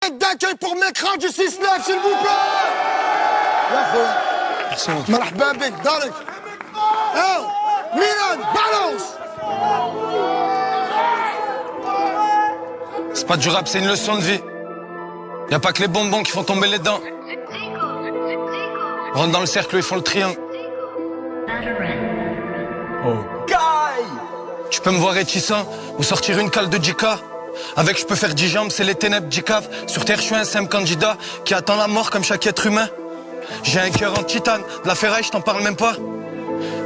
lettre d'accueil pour Mekran du 6-9, s'il vous plaît. Merci. Marhaba bik, Darek. Oh, Milan, balance. C'est pas du rap, c'est une leçon de vie. Y a pas que les bonbons qui font tomber les dents. Rentre dans le cercle, ils font le triangle. Oh. Tu peux me voir réticent ou sortir une cale de 10K. Avec je peux faire 10 jambes, c'est les ténèbres d'Icave. Sur terre, je suis un simple candidat qui attend la mort comme chaque être humain. J'ai un cœur en titane, de la ferraille, je t'en parle même pas.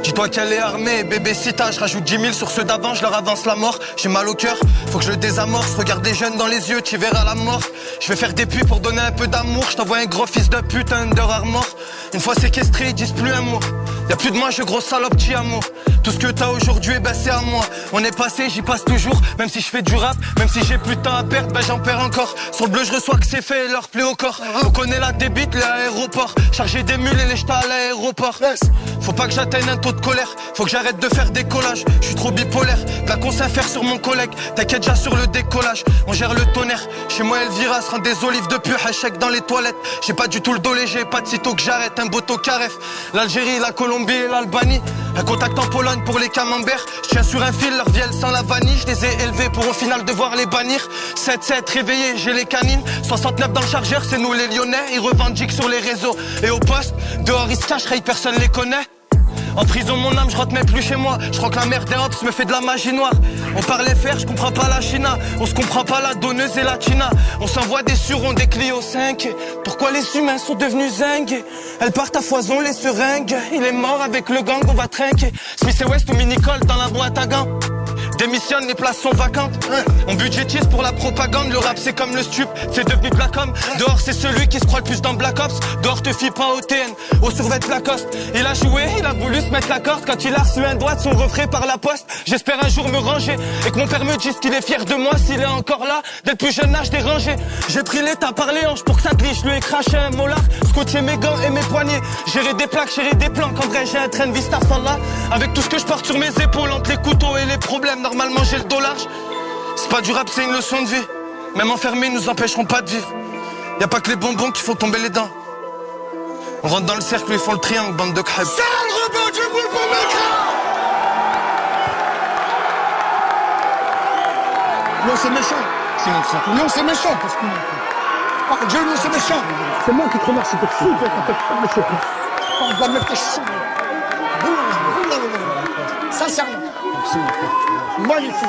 Dis-toi qu'elle est armée, bébé cita, je rajoute 10 000 sur ceux d'avant, je leur avance la mort. J'ai mal au cœur, faut que je le désamorce. Regarde les jeunes dans les yeux, tu verras la mort. Je vais faire des puits pour donner un peu d'amour. Je t'envoie un gros fils de pute, un Under Armour. Une fois séquestré, ils disent plus un mot. Y'a plus de moi, je gros salope, petit amour. Tout ce que t'as aujourd'hui, ben c'est à moi. On est passé, j'y passe toujours. Même si je fais du rap, même si j'ai plus de temps à perdre, ben j'en perds encore. Sur le bleu, je reçois que c'est fait, leur plaît au corps. On connaît la débite, l'aéroport. Charger des mules et les jeter à l'aéroport. Faut pas que j'atteigne un taux de colère. Faut que j'arrête de faire des collages. Je suis trop bipolaire. De la consigne à faire sur mon collègue. T'inquiète déjà sur le décollage. On gère le tonnerre. Chez moi, Elvira se rend des olives de pur échec dans les toilettes. J'ai pas du tout le dos léger. Pas de sitôt que j'arrête. Un beau caref. L'Algérie, la Colombie et l'Albanie. Un contact en Pologne pour les camemberts. Je tiens sur un fil, leur vielle sans la vanille. Je les ai élevés pour au final devoir les bannir. 7-7 réveillés, j'ai les canines. 69 dans le chargeur, c'est nous les Lyonnais. Ils revendiquent sur les réseaux. Et au poste, dehors ils se cachent, personne les connaît. En prison mon âme, je rentre même plus chez moi. Je crois que la mère des hops me fait de la magie noire. On parlait faire, je comprends pas la China. On se comprend pas la donneuse et la China. On s'envoie des surons, des Clio 5. Pourquoi les humains sont devenus zingues? Elles partent à foison les seringues. Il est mort avec le gang, on va trinquer. Smith et West ou Minicole dans la boîte à gants. Démissionne, les places sont vacantes. On budgétise pour la propagande. Le rap c'est comme le stup, c'est devenu Placom. Dehors c'est celui qui se croit le plus dans Black Ops. Dehors te fie pas au TN, au survêt Lacoste. Il a joué, il a voulu se mettre la corde. Quand il a reçu un doigt de son refrain par la poste. J'espère un jour me ranger et que mon père me dise qu'il est fier de moi. S'il est encore là, dès le plus jeune âge dérangé. J'ai pris l'état par les hanches pour que ça glisse. Je lui ai craché un molar, scotché mes gants et mes poignets. Gérer des plaques, gérer des plans. Qu'en vrai j'ai un train de Vista là. Avec tout ce que je porte sur mes épaules, entre les couteaux et les problèmes. Normalement j'ai le dos large. C'est pas du rap, c'est une leçon de vie. Même enfermés, ils nous empêcheront pas de vivre. Y a pas que les bonbons qui font tomber les dents. On rentre dans le cercle, ils font le triangle, bande de crêpes. Sale rebond du boule pour Mekran. Non, c'est méchant. C'est mon frère. Non, c'est méchant. Parce que... Ah, Dieu, non, c'est méchant. C'est moi qui te remercie pour fou. On va mettre tes chou. Sincèrement. Moi, il est fou.